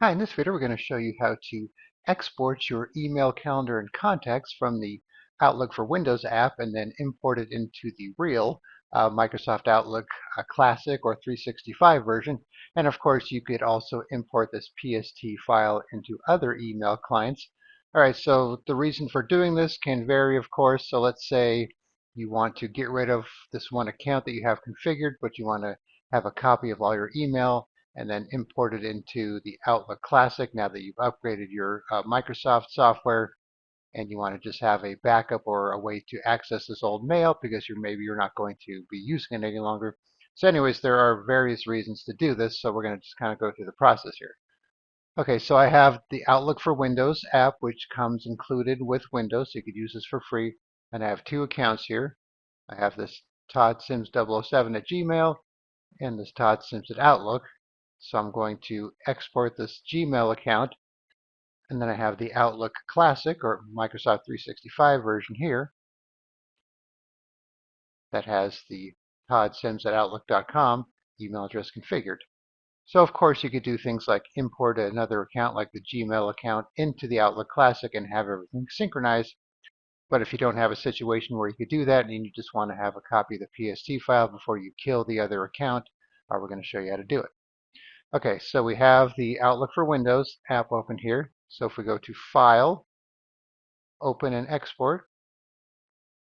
Hi, in this video we're going to show you how to export your email, calendar, and contacts from the Outlook for Windows app and then import it into the real Microsoft Outlook Classic or 365 version. And of course you could also import this PST file into other email clients. Alright, so the reason for doing this can vary, of course. So let's say you want to get rid of this one account that you have configured, but you want to have a copy of all your email and then import it into the Outlook Classic now that you've upgraded your Microsoft software, and you want to just have a backup or a way to access this old mail because maybe you're not going to be using it any longer. So anyways, there are various reasons to do this, so we're going to just kind of go through the process here. Okay, so I have the Outlook for Windows app, which comes included with Windows, so you could use this for free. And I have two accounts here. I have this Todd Sims 007 at Gmail and this Todd Sims at Outlook. So I'm going to export this Gmail account, and then I have the Outlook Classic or Microsoft 365 version here that has the toddsims@outlook.com email address configured. So of course you could do things like import another account like the Gmail account into the Outlook Classic and have everything synchronized. But if you don't have a situation where you could do that and you just want to have a copy of the PST file before you kill the other account, we're going to show you how to do it. Okay, so we have the Outlook for Windows app open here. So if we go to File, Open and Export,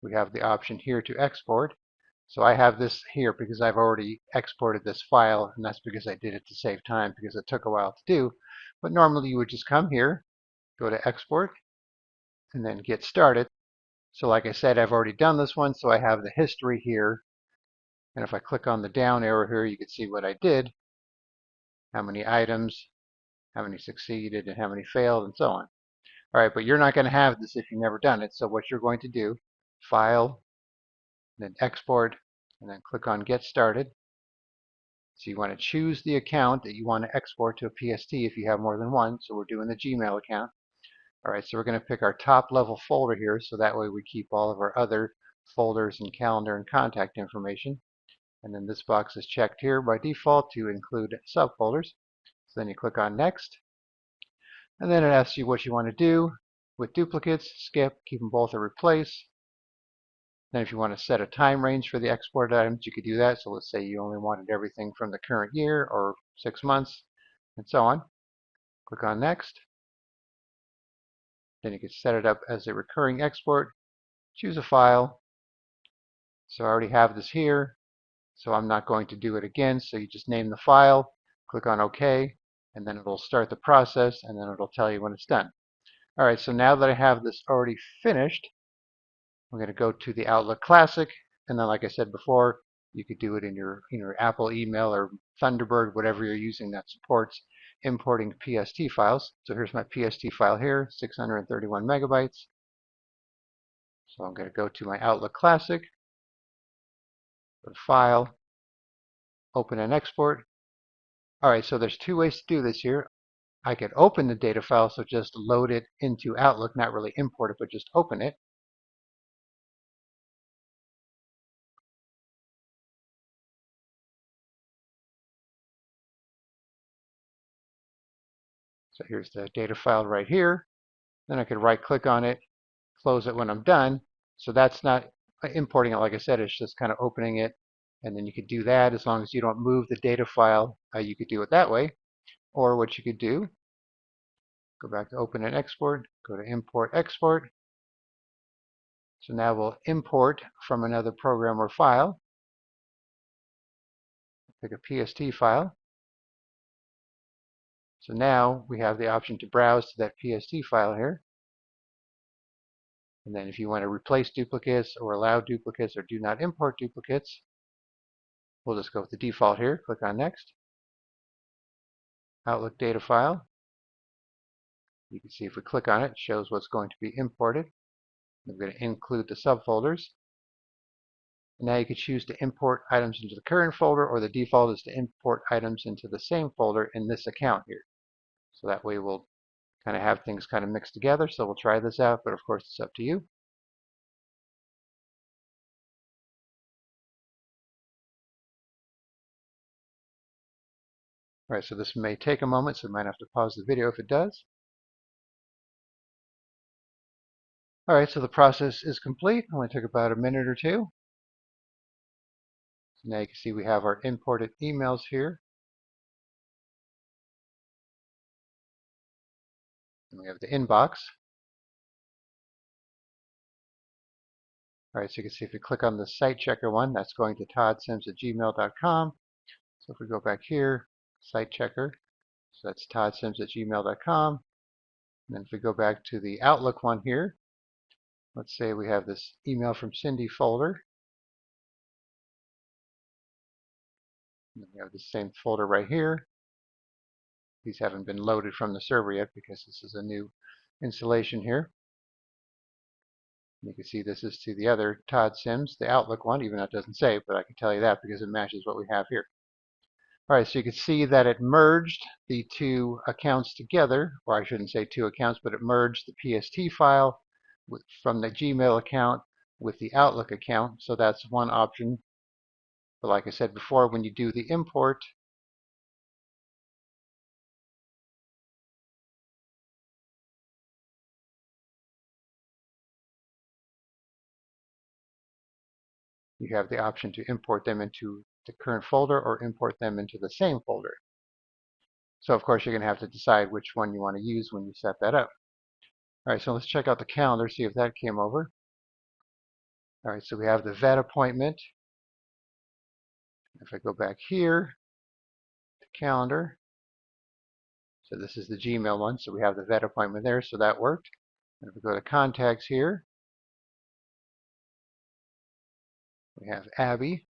we have the option here to export. So I have this here because I've already exported this file, and that's because I did it to save time because it took a while to do. But normally you would just come here, go to Export, and then Get Started. So like I said, I've already done this one, so I have the history here. And if I click on the down arrow here, you can see what I did, how many items, how many succeeded, and how many failed, and so on. All right, but you're not going to have this if you've never done it. So what you're going to do, File, then Export, and then click on Get Started. So you want to choose the account that you want to export to a PST if you have more than one. So we're doing the Gmail account. All right, so we're going to pick our top level folder here, so that way we keep all of our other folders and calendar and contact information. And then this box is checked here by default to include subfolders. So then you click on Next. And then it asks you what you want to do with duplicates, skip, keep them both or replace. Then if you want to set a time range for the exported items, you could do that. So let's say you only wanted everything from the current year or 6 months and so on. Click on Next. Then you can set it up as a recurring export. Choose a file. So I already have this here, so I'm not going to do it again. So you just name the file, click on OK, and then it'll start the process, and then it'll tell you when it's done. All right, so now that I have this already finished, I'm going to go to the Outlook Classic, and then like I said before, you could do it in your Apple email or Thunderbird, whatever you're using that supports importing PST files. So here's my PST file here, 631 megabytes. So I'm going to go to my Outlook Classic, go to File, Open and Export. All right, so there's two ways to do this here. I could open the data file, so just load it into Outlook, not really import it, but just open it. So here's the data file right here. Then I could right click on it, close it when I'm done. So that's not importing it, like I said, it's just kind of opening it. And then you could do that as long as you don't move the data file. You could do it that way. Or what you could do, go back to Open and Export, go to Import Export. So now we'll import from another program or file. Pick a PST file. So now we have the option to browse to that PST file here. And then if you want to replace duplicates or allow duplicates or do not import duplicates, we'll just go with the default here. Click on Next. Outlook data file. You can see if we click on it, it shows what's going to be imported. We're going to include the subfolders. And now you can choose to import items into the current folder, or the default is to import items into the same folder in this account here. So that way we'll kind of have things kind of mixed together. So we'll try this out, but of course it's up to you. All right, so this may take a moment, so I might have to pause the video if it does. All right, so the process is complete. It only took about a minute or two. So now you can see we have our imported emails here. And we have the inbox. All right, so you can see if you click on the site checker one, that's going to toddsims@gmail.com. So if we go back here, site checker, so that's toddsims@gmail.com. And then if we go back to the Outlook one here, let's say we have this email from Cindy folder. And then we have the same folder right here. These haven't been loaded from the server yet because this is a new installation here. You can see this is to the other Todd Sims, the Outlook one, even though it doesn't say, but I can tell you that because it matches what we have here. All right, so you can see that it merged the two accounts together, or I shouldn't say two accounts, but it merged the PST file from the Gmail account with the Outlook account. So that's one option. But like I said before, when you do the import, you have the option to import them into the current folder or import them into the same folder. So of course you're going to have to decide which one you want to use when you set that up. All right, so let's check out the calendar, see if that came over. All right, so we have the vet appointment. If I go back here to calendar, so this is the Gmail one, so we have the vet appointment there, so that worked. And if we go to contacts here, we have Abby.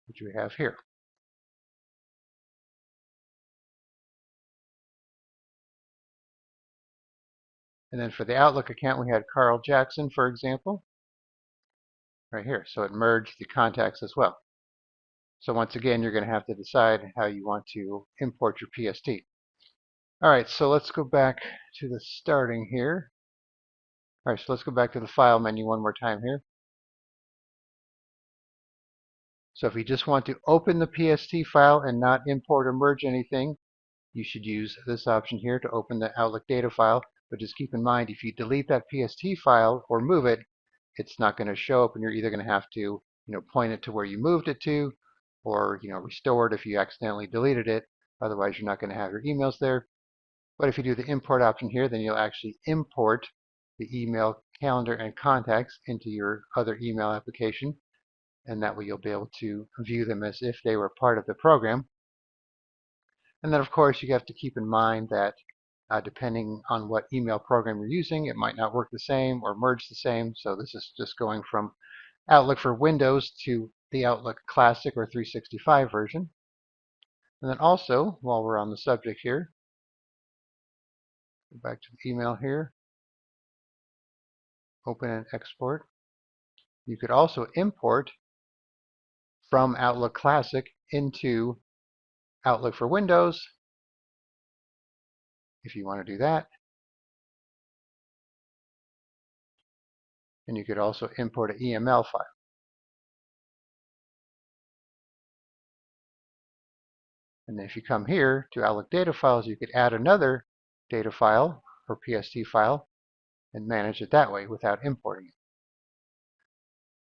Which we have here. And then for the Outlook account, we had Carl Jackson, for example, right here. So it merged the contacts as well. So once again, you're going to have to decide how you want to import your PST. All right, so let's go back to the starting here. All right, so let's go back to the file menu one more time here. So if you just want to open the PST file and not import or merge anything, you should use this option here to open the Outlook data file. But just keep in mind, if you delete that PST file or move it, it's not going to show up, and you're either going to have to, point it to where you moved it to, or restore it if you accidentally deleted it. Otherwise, you're not going to have your emails there. But if you do the import option here, then you'll actually import the email, calendar, and contacts into your other email application, and that way you'll be able to view them as if they were part of the program. And then, of course, you have to keep in mind that depending on what email program you're using, it might not work the same or merge the same. So this is just going from Outlook for Windows to the Outlook Classic or 365 version. And then also, while we're on the subject here, go back to the email here, open and export. You could also import from Outlook Classic into Outlook for Windows if you want to do that. And you could also import an EML file. And then if you come here to Outlook data files, you could add another data file or PST file and manage it that way without importing it.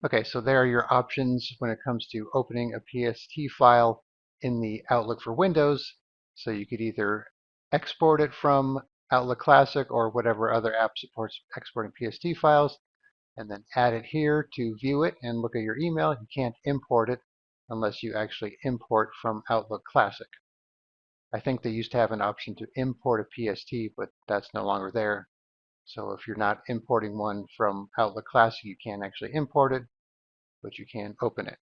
Okay, so there are your options when it comes to opening a PST file in the Outlook for Windows. So you could either export it from Outlook Classic or whatever other app supports exporting PST files, and then add it here to view it and look at your email. You can't import it unless you actually import from Outlook Classic. I think they used to have an option to import a PST, but that's no longer there. So if you're not importing one from Outlook Classic, you can't actually import it, but you can open it.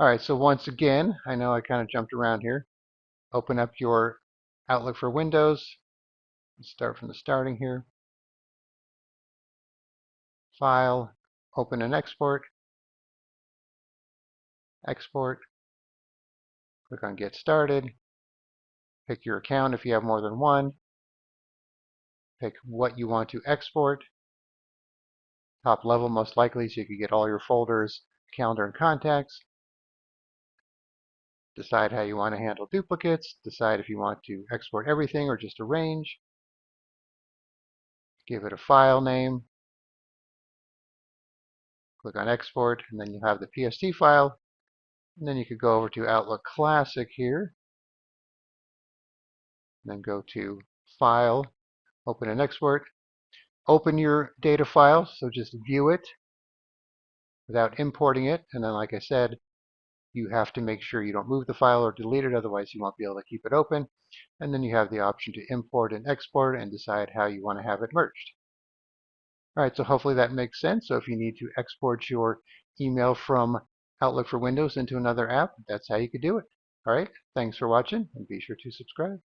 All right, so once again, I know I kind of jumped around here. Open up your Outlook for Windows. Let's start from the starting here. File, open and export. Export. Click on Get Started. Pick your account if you have more than one. Pick what you want to export. top level most likely, so you can get all your folders, calendar, and contacts. Decide how you want to handle duplicates. Decide if you want to export everything or just arrange. Give it a file name. Click on export, and then you have the PST file. And then you could go over to Outlook Classic here. And then go to File, Open and Export. Open your data file, so just view it without importing it. And then, like I said, you have to make sure you don't move the file or delete it, otherwise you won't be able to keep it open. And then you have the option to import and export and decide how you want to have it merged. All right, so hopefully that makes sense. So if you need to export your email from Outlook for Windows into another app, that's how you could do it. All right, thanks for watching, and be sure to subscribe.